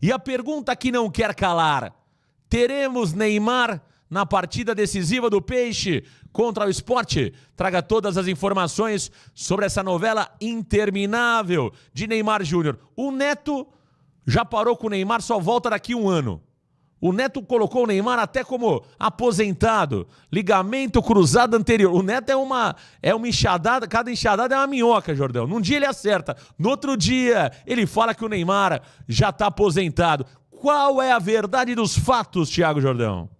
E a pergunta que não quer calar: teremos Neymar na partida decisiva do Peixe contra o Sport? Traga todas as informações sobre essa novela interminável de Neymar Júnior. O Neto já parou com o Neymar, só volta daqui um ano. O Neto colocou o Neymar até como aposentado, ligamento cruzado anterior. O Neto é uma enxadada, cada enxadada é uma minhoca, Jordão. Num dia ele acerta, no outro dia ele fala que o Neymar já está aposentado. Qual é a verdade dos fatos, Thiago Jordão?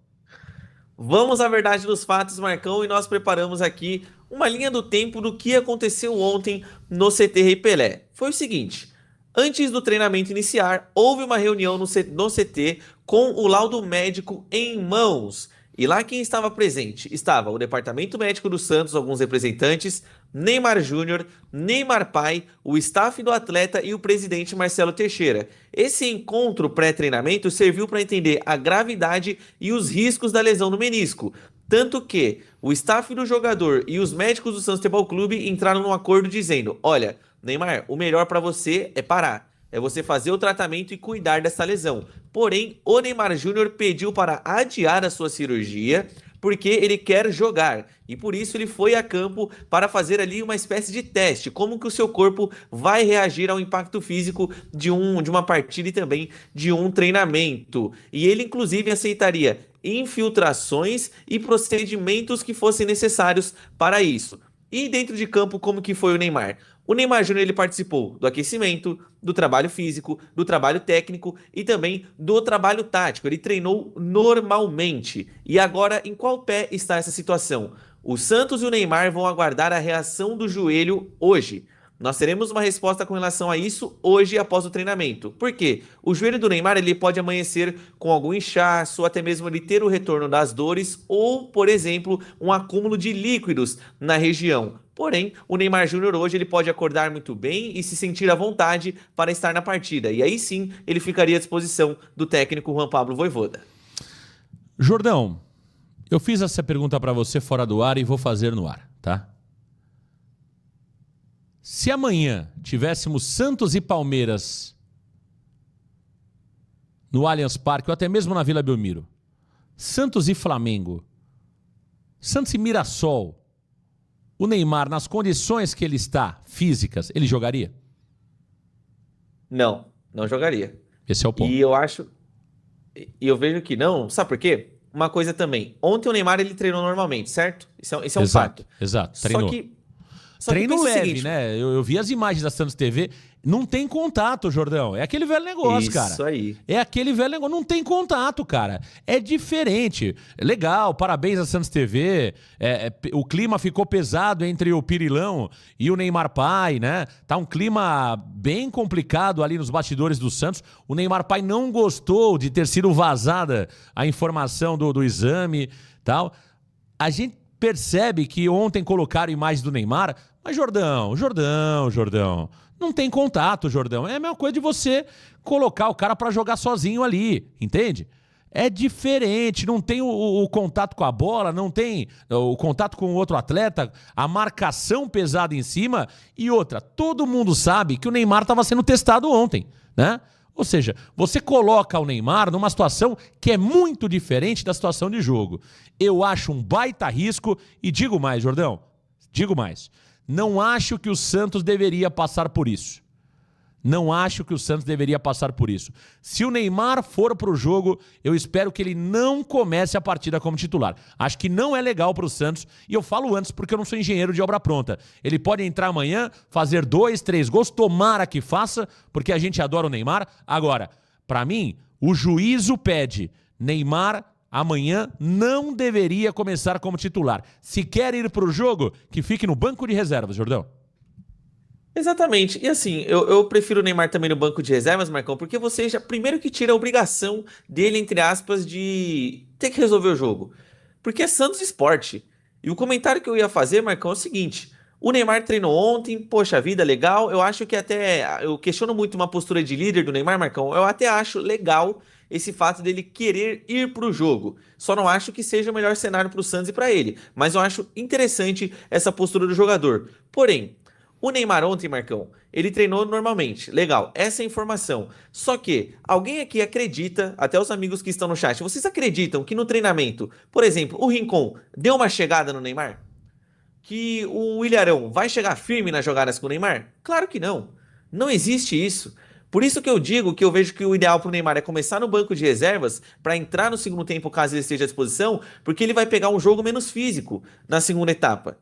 Vamos à verdade dos fatos, Marcão, e nós preparamos aqui uma linha do tempo do que aconteceu ontem no CT Rei Pelé. Foi o seguinte: antes do treinamento iniciar, houve uma reunião no CT com o laudo médico em mãos. E lá quem estava presente? Estava o departamento médico do Santos, alguns representantes, Neymar Júnior, Neymar pai, o staff do atleta e o presidente Marcelo Teixeira. Esse encontro pré-treinamento serviu para entender a gravidade e os riscos da lesão no menisco. Tanto que o staff do jogador e os médicos do Santos Futebol Clube entraram num acordo dizendo: olha, Neymar, o melhor para você é parar. É você fazer o tratamento e cuidar dessa lesão. Porém, o Neymar Júnior pediu para adiar a sua cirurgia porque ele quer jogar. E por isso ele foi a campo para fazer ali uma espécie de teste. Como que o seu corpo vai reagir ao impacto físico de uma partida e também de um treinamento. E ele inclusive aceitaria infiltrações e procedimentos que fossem necessários para isso. E dentro de campo, como que foi o Neymar? O Neymar Júnior ele participou do aquecimento, do trabalho físico, do trabalho técnico e também do trabalho tático. Ele treinou normalmente. E agora, em qual pé está essa situação? O Santos e o Neymar vão aguardar a reação do joelho hoje. Nós teremos uma resposta com relação a isso hoje após o treinamento. Por quê? O joelho do Neymar ele pode amanhecer com algum inchaço, ou até mesmo ele ter o retorno das dores ou, por exemplo, um acúmulo de líquidos na região. Porém, o Neymar Júnior hoje ele pode acordar muito bem e se sentir à vontade para estar na partida. E aí sim, ele ficaria à disposição do técnico Juan Pablo Vojvoda. Jordão, eu fiz essa pergunta para você fora do ar e vou fazer no ar, tá? Se amanhã tivéssemos Santos e Palmeiras no Allianz Parque ou até mesmo na Vila Belmiro, Santos e Flamengo, Santos e Mirassol, o Neymar, nas condições que ele está, físicas, ele jogaria? Não, não jogaria. Esse é o ponto. E eu vejo que não. Sabe por quê? Uma coisa também. Ontem o Neymar ele treinou normalmente, certo? Esse é um fato. Exato, treinou. Só que treino leve, seguinte, né? Eu vi as imagens da Santos TV. Não tem contato, Jordão. É aquele velho negócio, cara. Isso aí. É aquele velho negócio. Não tem contato, cara. É diferente. Legal, parabéns à Santos TV. O clima ficou pesado entre o Pirilão e o Neymar pai, né? Tá um clima bem complicado ali nos bastidores do Santos. O Neymar pai não gostou de ter sido vazada a informação do exame e tal. A gente percebe que ontem colocaram imagens do Neymar, mas Jordão, não tem contato, Jordão. É a mesma coisa de você colocar o cara pra jogar sozinho ali, entende? É diferente, não tem o contato com a bola, não tem o contato com o outro atleta, a marcação pesada em cima. E outra, todo mundo sabe que o Neymar estava sendo testado ontem, né? Ou seja, você coloca o Neymar numa situação que é muito diferente da situação de jogo. Eu acho um baita risco e digo mais, Jordão, digo mais. Não acho que o Santos deveria passar por isso. Não acho que o Santos deveria passar por isso. Se o Neymar for pro jogo, eu espero que ele não comece a partida como titular. Acho que não é legal pro Santos, e eu falo antes porque eu não sou engenheiro de obra pronta. Ele pode entrar amanhã, fazer 2, 3 gols, tomara que faça, porque a gente adora o Neymar. Agora, pra mim, o juízo pede Neymar amanhã não deveria começar como titular. Se quer ir pro jogo, que fique no banco de reservas, Jordão. Exatamente. E assim, eu prefiro o Neymar também no banco de reservas, Marcão, porque você já, primeiro que tira a obrigação dele, entre aspas, de ter que resolver o jogo. Porque é Santos Sport. E o comentário que eu ia fazer, Marcão, é o seguinte: o Neymar treinou ontem, poxa vida, legal. Eu acho que até, eu questiono muito uma postura de líder do Neymar, Marcão. Eu até acho legal esse fato dele querer ir pro jogo. Só não acho que seja o melhor cenário pro Santos e pra ele. Mas eu acho interessante essa postura do jogador. Porém, O Neymar ontem, Marcão, ele treinou normalmente. Legal, essa é a informação. Só que alguém aqui acredita, até os amigos que estão no chat, vocês acreditam que no treinamento, por exemplo, o Rincon deu uma chegada no Neymar? Que o Ilharão vai chegar firme nas jogadas com o Neymar? Claro que não. Não existe isso. Por isso que eu digo que eu vejo que o ideal para o Neymar é começar no banco de reservas para entrar no segundo tempo caso ele esteja à disposição, porque ele vai pegar um jogo menos físico na segunda etapa.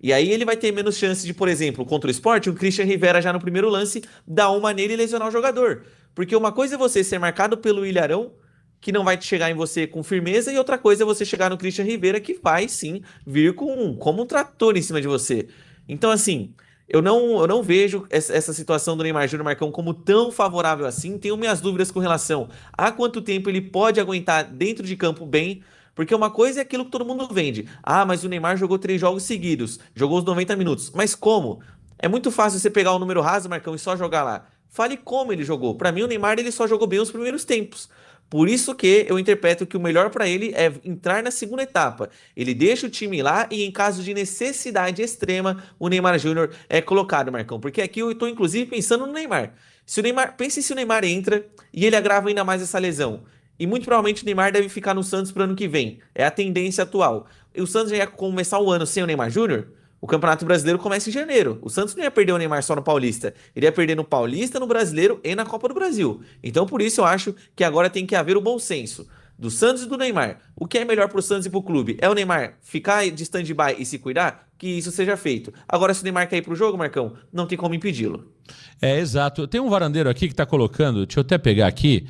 E aí ele vai ter menos chance de, por exemplo, contra o Sport, o Christian Rivera já no primeiro lance dar uma nele e lesionar o jogador. Porque uma coisa é você ser marcado pelo Ilharão, que não vai chegar em você com firmeza, e outra coisa é você chegar no Christian Rivera, que vai sim vir como um trator em cima de você. Então, assim, eu não vejo essa situação do Neymar Júnior Marcão como tão favorável assim. Tenho minhas dúvidas com relação a quanto tempo ele pode aguentar dentro de campo bem. Porque uma coisa é aquilo que todo mundo vende. Ah, mas o Neymar jogou 3 jogos seguidos, jogou os 90 minutos. Mas como? É muito fácil você pegar o número raso, Marcão, e só jogar lá. Fale como ele jogou. Pra mim, o Neymar ele só jogou bem os primeiros tempos. Por isso que eu interpreto que o melhor pra ele é entrar na segunda etapa. Ele deixa o time lá e, em caso de necessidade extrema, o Neymar Júnior é colocado, Marcão. Porque aqui eu tô, inclusive, pensando no Neymar. Se o Neymar, pense se o Neymar entra e ele agrava ainda mais essa lesão. E muito provavelmente o Neymar deve ficar no Santos pro ano que vem. É a tendência atual. E o Santos já ia começar o ano sem o Neymar Júnior? O Campeonato Brasileiro começa em janeiro. O Santos não ia perder o Neymar só no Paulista. Ele ia perder no Paulista, no Brasileiro e na Copa do Brasil. Então, por isso, eu acho que agora tem que haver o bom senso do Santos e do Neymar. O que é melhor pro Santos e pro clube? É o Neymar ficar de stand-by e se cuidar? Que isso seja feito. Agora, se o Neymar cair pro jogo, Marcão, não tem como impedi-lo. É, exato. Tem um varandeiro aqui que tá colocando, deixa eu até pegar aqui,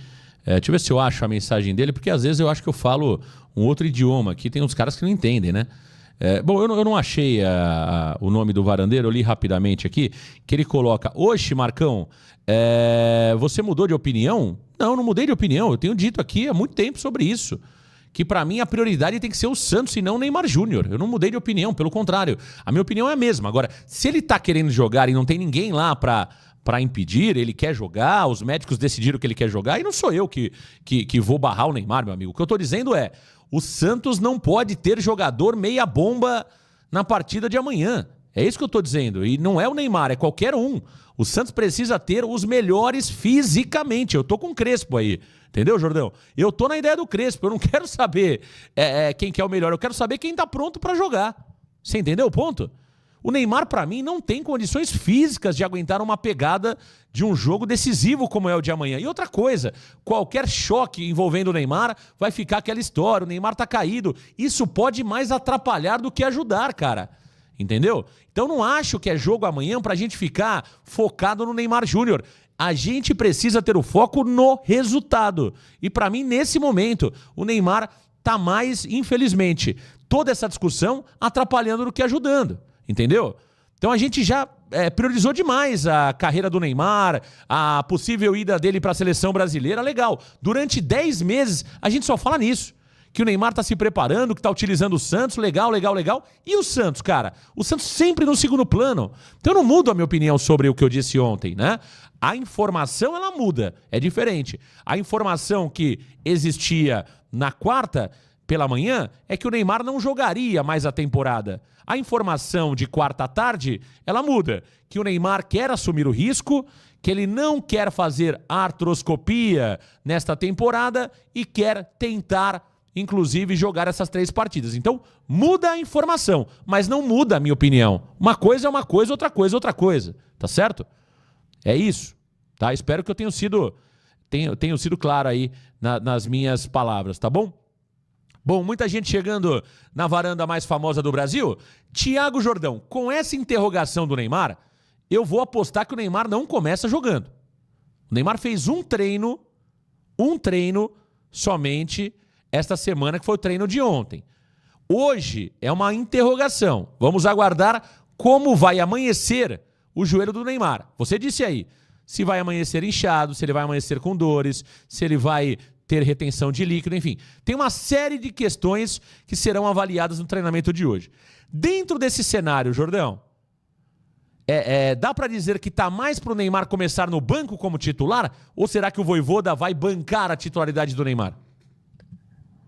deixa eu ver se eu acho a mensagem dele, porque às vezes eu acho que eu falo um outro idioma aqui, tem uns caras que não entendem, né? Bom, eu não achei o nome do varandeiro, eu li rapidamente aqui, que ele coloca: Oxe, Marcão, você mudou de opinião? Não, não mudei de opinião, eu tenho dito aqui há muito tempo sobre isso, que pra mim a prioridade tem que ser o Santos e não o Neymar Júnior. Eu não mudei de opinião, pelo contrário, a minha opinião é a mesma. Agora, se ele tá querendo jogar e não tem ninguém lá pra impedir, ele quer jogar, os médicos decidiram que ele quer jogar, e não sou eu que vou barrar o Neymar, meu amigo. O que eu tô dizendo é: o Santos não pode ter jogador meia bomba na partida de amanhã. É isso que eu tô dizendo. E não é o Neymar, é qualquer um. O Santos precisa ter os melhores fisicamente. Eu tô com o Crespo aí. Entendeu, Jordão? Eu tô na ideia do Crespo. Eu não quero saber quem que é o melhor. Eu quero saber quem tá pronto pra jogar. Você entendeu o ponto? O Neymar, pra mim, não tem condições físicas de aguentar uma pegada de um jogo decisivo como é o de amanhã. E outra coisa, qualquer choque envolvendo o Neymar vai ficar aquela história, o Neymar tá caído. Isso pode mais atrapalhar do que ajudar, cara. Entendeu? Então não acho que é jogo amanhã pra gente ficar focado no Neymar Júnior. A gente precisa ter o foco no resultado. E pra mim, nesse momento, o Neymar tá mais, infelizmente, toda essa discussão atrapalhando do que ajudando. Entendeu? Então a gente já priorizou demais a carreira do Neymar, a possível ida dele para a seleção brasileira. Legal. Durante 10 meses a gente só fala nisso. Que o Neymar tá se preparando, que tá utilizando o Santos. Legal, legal, legal. E o Santos, cara? O Santos sempre no segundo plano. Então eu não mudo a minha opinião sobre o que eu disse ontem, né? A informação, ela muda. É diferente. A informação que existia na quarta pela manhã é que o Neymar não jogaria mais a temporada. A informação de quarta à tarde, ela muda. Que o Neymar quer assumir o risco, que ele não quer fazer artroscopia nesta temporada e quer tentar, inclusive, jogar essas 3 partidas. Então, muda a informação, mas não muda a minha opinião. Uma coisa é uma coisa, outra coisa é outra coisa. Tá certo? É isso. Tá? Espero que eu tenha sido claro aí nas minhas palavras, tá bom? Bom, muita gente chegando na varanda mais famosa do Brasil. Thiago Jordão, com essa interrogação do Neymar, eu vou apostar que o Neymar não começa jogando. O Neymar fez um treino somente esta semana, que foi o treino de ontem. Hoje é uma interrogação. Vamos aguardar como vai amanhecer o joelho do Neymar. Você disse aí, se vai amanhecer inchado, se ele vai amanhecer com dores, se ele vai ter retenção de líquido, enfim. Tem uma série de questões que serão avaliadas no treinamento de hoje. Dentro desse cenário, Jordão, dá pra dizer que tá mais pro Neymar começar no banco como titular? Ou será que o Vojvoda vai bancar a titularidade do Neymar?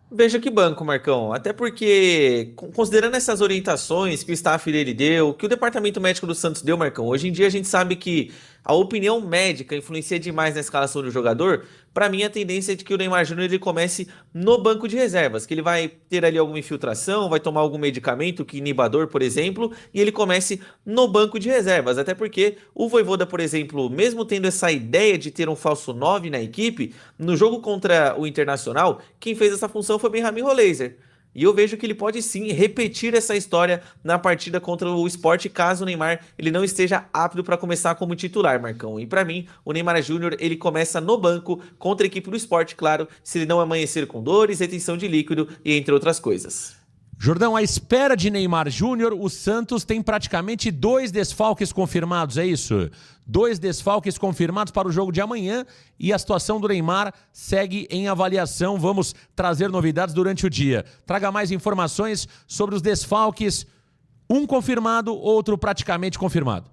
Veja que banco, Marcão. Até porque, considerando essas orientações que o staff dele deu, que o departamento médico do Santos deu, Marcão, hoje em dia a gente sabe que a opinião médica influencia demais na escalação do jogador. Para mim, a tendência é de que o Neymar Júnior ele comece no banco de reservas, que ele vai ter ali alguma infiltração, vai tomar algum medicamento, que inibador, por exemplo, e ele comece no banco de reservas. Até porque o Vojvoda, por exemplo, mesmo tendo essa ideia de ter um falso 9 na equipe, no jogo contra o Internacional, quem fez essa função foi o Benjamin Roleiser. E eu vejo que ele pode sim repetir essa história na partida contra o Sport, caso o Neymar ele não esteja apto para começar como titular, Marcão. E para mim, o Neymar Júnior ele começa no banco contra a equipe do Sport, claro, se ele não amanhecer com dores, retenção de líquido e entre outras coisas. Jordão, à espera de Neymar Júnior, o Santos tem praticamente 2 desfalques confirmados, é isso? 2 desfalques confirmados para o jogo de amanhã e a situação do Neymar segue em avaliação. Vamos trazer novidades durante o dia. Traga mais informações sobre os desfalques, um confirmado, outro praticamente confirmado.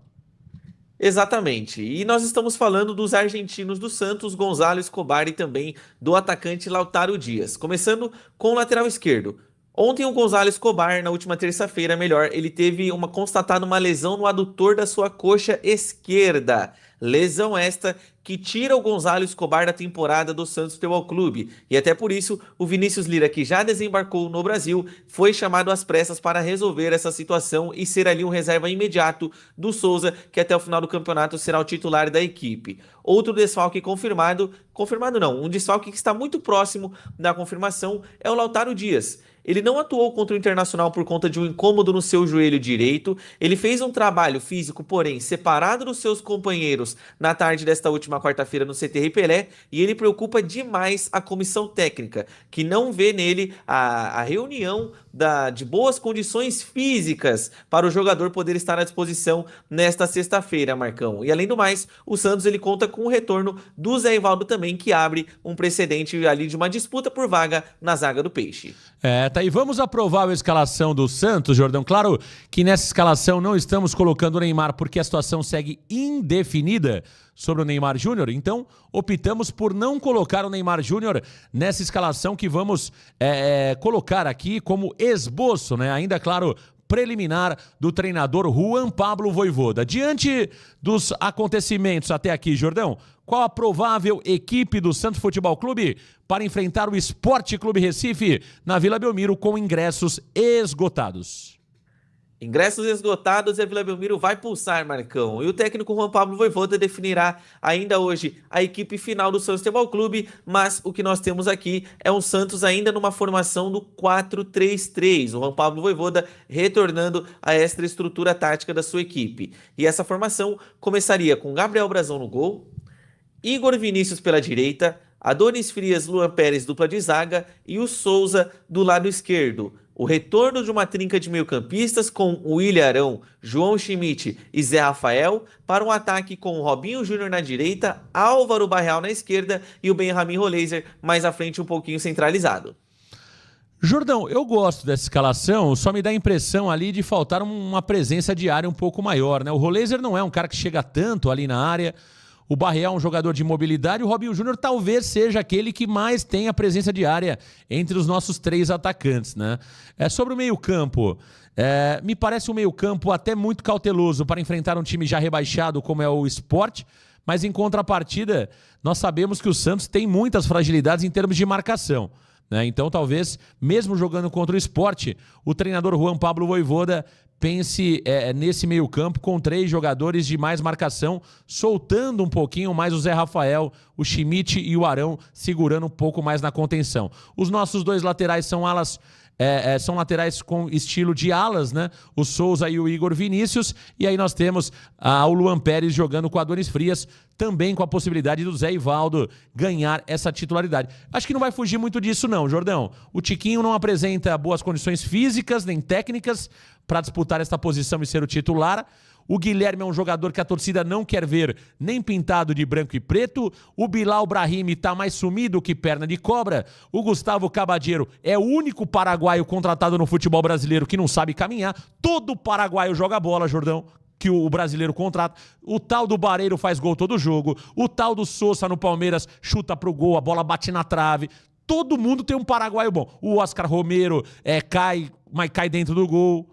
Exatamente. E nós estamos falando dos argentinos do Santos, Gonzalo Escobar, e também do atacante Lautaro Dias. Começando com o lateral esquerdo. Ontem o Gonzalo Escobar, na última terça-feira, melhor, ele teve constatada uma lesão no adutor da sua coxa esquerda. Lesão esta que tira o Gonzalo Escobar da temporada do Santos Futebol Clube. E até por isso, o Vinícius Lira, que já desembarcou no Brasil, foi chamado às pressas para resolver essa situação e ser ali um reserva imediato do Souza, que até o final do campeonato será o titular da equipe. Outro desfalque confirmado não, um desfalque que está muito próximo da confirmação é o Lautaro Dias. Ele não atuou contra o Internacional por conta de um incômodo no seu joelho direito. Ele fez um trabalho físico, porém, separado dos seus companheiros na tarde desta última quarta-feira no CT Rei Pelé, e ele preocupa demais a comissão técnica, que não vê nele a reunião de boas condições físicas para o jogador poder estar à disposição nesta sexta-feira, Marcão. E além do mais, o Santos ele conta com o retorno do Zé Ivaldo também, que abre um precedente ali de uma disputa por vaga na zaga do Peixe. Tá aí. Vamos aprovar a escalação do Santos, Jordão. Claro que nessa escalação não estamos colocando o Neymar porque a situação segue indefinida sobre o Neymar Júnior. Então, optamos por não colocar o Neymar Júnior nessa escalação que vamos colocar aqui como esboço, né? Ainda, claro, preliminar do treinador Juan Pablo Vojvoda. Diante dos acontecimentos até aqui, Jordão, qual a provável equipe do Santos Futebol Clube para enfrentar o Sport Clube Recife na Vila Belmiro com ingressos esgotados? Ingressos esgotados e a Vila Belmiro vai pulsar, Marcão. E o técnico Juan Pablo Vojvoda definirá ainda hoje a equipe final do Santos Futebol Clube, mas o que nós temos aqui é um Santos ainda numa formação do 4-3-3. O Juan Pablo Vojvoda retornando a esta estrutura tática da sua equipe. E essa formação começaria com Gabriel Brazão no gol, Igor Vinícius pela direita, Adonis Frias, Luan Pérez, dupla de zaga, e o Souza do lado esquerdo. O retorno de uma trinca de meio-campistas com o William Arão, João Schmidt e Zé Rafael, para um ataque com o Robinho Júnior na direita, Álvaro Barreal na esquerda e o Benjamin Roleiser mais à frente um pouquinho centralizado. Jordão, eu gosto dessa escalação, só me dá a impressão ali de faltar uma presença de área um pouco maior, né? O Roleiser não é um cara que chega tanto ali na área. O Barreal é um jogador de mobilidade, o Robinho Júnior talvez seja aquele que mais tem a presença de área entre os nossos 3 atacantes, né? Sobre o meio-campo, me parece um meio-campo até muito cauteloso para enfrentar um time já rebaixado como é o Sport, mas em contrapartida, nós sabemos que o Santos tem muitas fragilidades em termos de marcação, né? Então talvez, mesmo jogando contra o Sport, o treinador Juan Pablo Vojvoda pense nesse meio campo com 3 jogadores de mais marcação, soltando um pouquinho mais o Zé Rafael, o Schmidt e o Arão, segurando um pouco mais na contenção. Os nossos 2 laterais são alas... são laterais com estilo de alas, né? O Souza e o Igor Vinícius. E aí nós temos o Luan Pérez jogando com o Adonis Frias, também com a possibilidade do Zé Ivaldo ganhar essa titularidade. Acho que não vai fugir muito disso não, Jordão. O Tiquinho não apresenta boas condições físicas nem técnicas para disputar esta posição e ser o titular. O Guilherme é um jogador que a torcida não quer ver nem pintado de branco e preto. O Bilal Brahimi tá mais sumido que perna de cobra. O Gustavo Cabadeiro é o único paraguaio contratado no futebol brasileiro que não sabe caminhar. Todo paraguaio joga bola, Jordão, que o brasileiro contrata. O tal do Barreiro faz gol todo jogo. O tal do Sousa no Palmeiras chuta pro gol, a bola bate na trave. Todo mundo tem um paraguaio bom. O Oscar Romero cai, mas cai dentro do gol.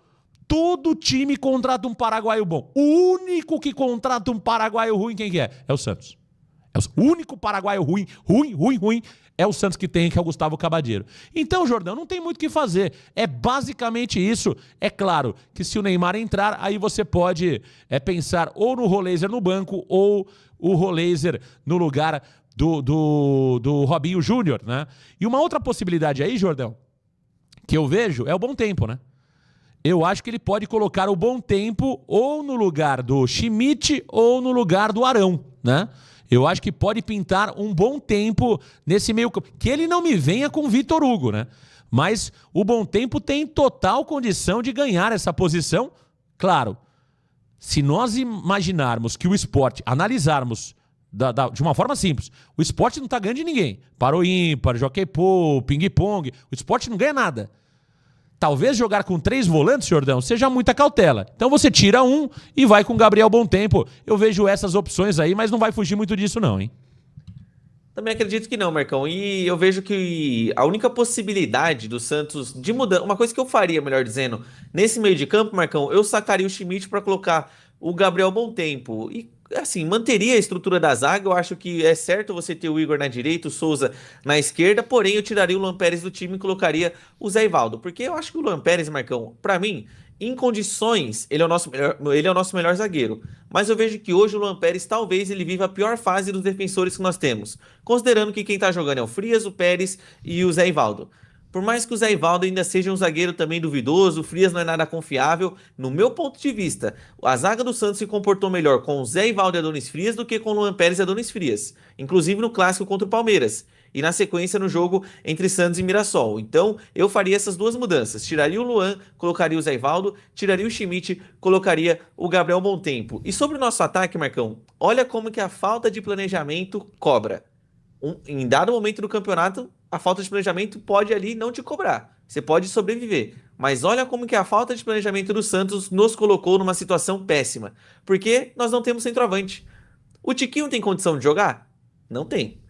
Todo time contrata um paraguaio bom. O único que contrata um paraguaio ruim, quem que é? É o Santos. O único paraguaio ruim é o Santos que tem, que é o Gustavo Cabadeiro. Então, Jordão, não tem muito o que fazer. É basicamente isso. É claro que se o Neymar entrar, aí você pode pensar ou no Roleiser no banco ou o Roleiser no lugar do Robinho Júnior, né? E uma outra possibilidade aí, Jordão, que eu vejo é o Bom Tempo, né? Eu acho que ele pode colocar o Bom Tempo ou no lugar do Schmidt ou no lugar do Arão, né? Eu acho que pode pintar um Bom Tempo nesse meio campo. Que ele não me venha com o Vitor Hugo, né? Mas o Bom Tempo tem total condição de ganhar essa posição. Claro, se nós imaginarmos que o Sport, analisarmos de uma forma simples, o Sport não tá ganhando de ninguém. Parou ímpar, jockey pô, ping-pong, o Sport não ganha nada. Talvez jogar com 3 volantes, Jordão, seja muita cautela. Então você tira um e vai com o Gabriel Bom Tempo. Eu vejo essas opções aí, mas não vai fugir muito disso não, hein? Também acredito que não, Marcão. E eu vejo que a única possibilidade do Santos de mudar, uma coisa que eu faria, melhor dizendo, nesse meio de campo, Marcão, eu sacaria o Schmidt para colocar o Gabriel Bom Tempo. E assim, manteria a estrutura da zaga. Eu acho que é certo você ter o Igor na direita, o Souza na esquerda, porém eu tiraria o Luan Pérez do time e colocaria o Zé Ivaldo. Porque eu acho que o Luan Pérez, Marcão, para mim, em condições, ele é o nosso melhor zagueiro. Mas eu vejo que hoje o Luan Pérez talvez ele viva a pior fase dos defensores que nós temos. Considerando que quem tá jogando é o Frias, o Pérez e o Zé Ivaldo. Por mais que o Zé Ivaldo ainda seja um zagueiro também duvidoso, o Frias não é nada confiável, no meu ponto de vista, a zaga do Santos se comportou melhor com o Zé Ivaldo e Adonis Frias do que com o Luan Pérez e Adonis Frias. Inclusive no clássico contra o Palmeiras. E na sequência no jogo entre Santos e Mirassol. Então eu faria essas duas mudanças. Tiraria o Luan, colocaria o Zé Ivaldo, tiraria o Schmidt, colocaria o Gabriel Bom Tempo. E sobre o nosso ataque, Marcão, olha como que a falta de planejamento cobra. Em dado momento do campeonato, a falta de planejamento pode ali não te cobrar. Você pode sobreviver. Mas olha como que a falta de planejamento do Santos nos colocou numa situação péssima. Porque nós não temos centroavante. O Tiquinho tem condição de jogar? Não tem.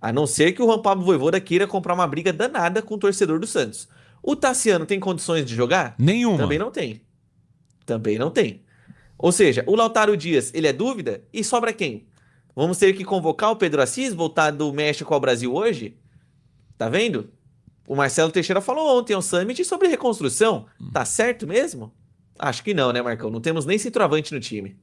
A não ser que o Juan Pablo Vojvoda queira comprar uma briga danada com o torcedor do Santos. O Tassiano tem condições de jogar? Nenhuma. Também não tem. Também não tem. Ou seja, o Lautaro Dias, ele é dúvida? E sobra quem? Vamos ter que convocar o Pedro Assis, voltar do México ao Brasil hoje? Tá vendo? O Marcelo Teixeira falou ontem ao Summit sobre reconstrução. Tá certo mesmo? Acho que não, né, Marcão? Não temos nem centroavante no time.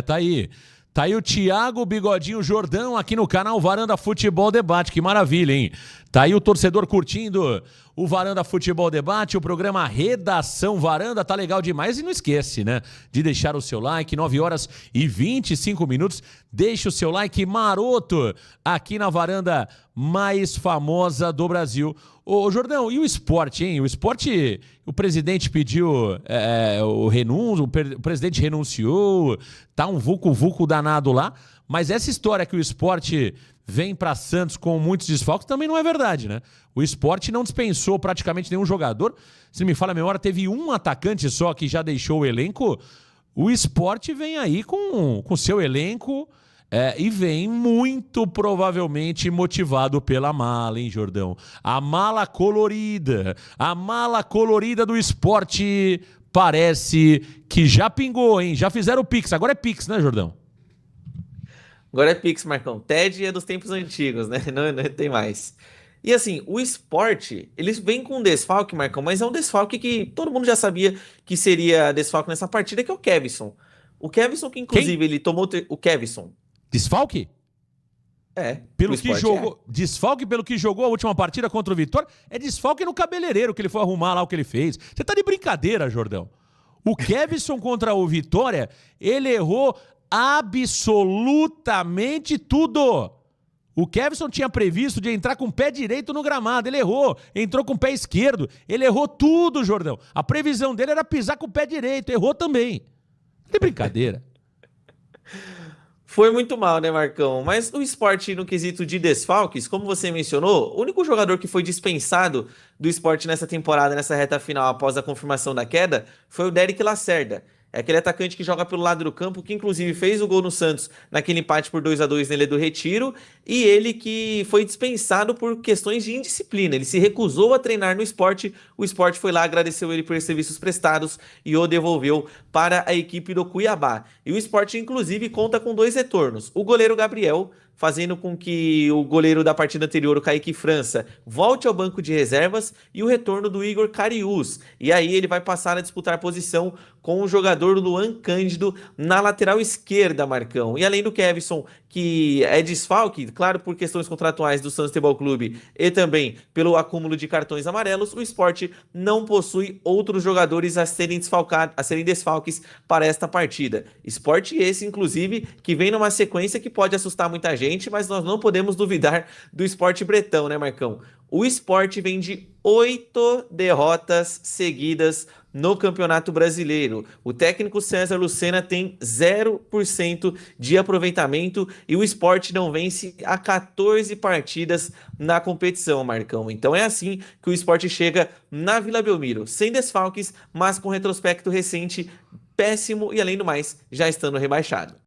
Tá aí. Tá aí o Thiago Bigodinho Jordão aqui no canal Varanda Futebol Debate. Que maravilha, hein? Tá aí o torcedor curtindo o Varanda Futebol Debate, o programa Redação Varanda. Tá legal demais. E não esquece, né? De deixar o seu like, 9 horas e 25 minutos. Deixa o seu like maroto aqui na varanda mais famosa do Brasil. Ô, Jordão, e o esporte, hein? O esporte, o presidente pediu o renúncio, o presidente renunciou, tá um vulco danado lá, mas essa história que o esporte vem para Santos com muitos desfalques também não é verdade, né? O esporte não dispensou praticamente nenhum jogador, se não me falha a memória, teve um atacante só que já deixou o elenco. O esporte vem aí com seu elenco... e vem muito provavelmente motivado pela mala, hein, Jordão? A mala colorida do esporte parece que já pingou, hein? Já fizeram o Pix, agora é Pix, né, Jordão? Agora é Pix, Marcão. TED é dos tempos antigos, né? Não tem mais. E assim, o esporte, eles vêm com um desfalque, Marcão, mas é um desfalque que todo mundo já sabia que seria desfalque nessa partida, que é o Kevson. O Kevson que, inclusive, ele tomou... O Kevson. Desfalque? Pelo que jogou, desfalque pelo que jogou a última partida contra o Vitória, é desfalque no cabeleireiro que ele foi arrumar lá o que ele fez. Você tá de brincadeira, Jordão. O Kevson contra o Vitória, ele errou absolutamente tudo. O Kevson tinha previsto de entrar com o pé direito no gramado, ele errou, entrou com o pé esquerdo, ele errou tudo, Jordão. A previsão dele era pisar com o pé direito, errou também. De brincadeira. Foi muito mal, né, Marcão? Mas o esporte, no quesito de desfalques, como você mencionou, o único jogador que foi dispensado do esporte nessa temporada, nessa reta final, após a confirmação da queda, foi o Derek Lacerda. É aquele atacante que joga pelo lado do campo, que inclusive fez o gol no Santos naquele empate por 2-2 na Ilha do Retiro, e ele que foi dispensado por questões de indisciplina. Ele se recusou a treinar no Sport, o Sport foi lá, agradeceu ele por serviços prestados e o devolveu para a equipe do Cuiabá. E o Sport, inclusive, conta com 2 retornos. O goleiro Gabriel, fazendo com que o goleiro da partida anterior, o Kaique França, volte ao banco de reservas, e o retorno do Igor Cariús. E aí ele vai passar a disputar posição com o jogador Luan Cândido na lateral esquerda, Marcão. E além do Kevson, que é desfalque, claro, por questões contratuais do Santos Futebol Clube e também pelo acúmulo de cartões amarelos, o Sport não possui outros jogadores a serem desfalques para esta partida. Sport esse, inclusive, que vem numa sequência que pode assustar muita gente, mas nós não podemos duvidar do Sport bretão, né, Marcão? O Sport vem de 8 derrotas seguidas no Campeonato Brasileiro. O técnico César Lucena tem 0% de aproveitamento e o Sport não vence há 14 partidas na competição, Marcão. Então é assim que o Sport chega na Vila Belmiro, sem desfalques, mas com retrospecto recente péssimo e, além do mais, já estando rebaixado.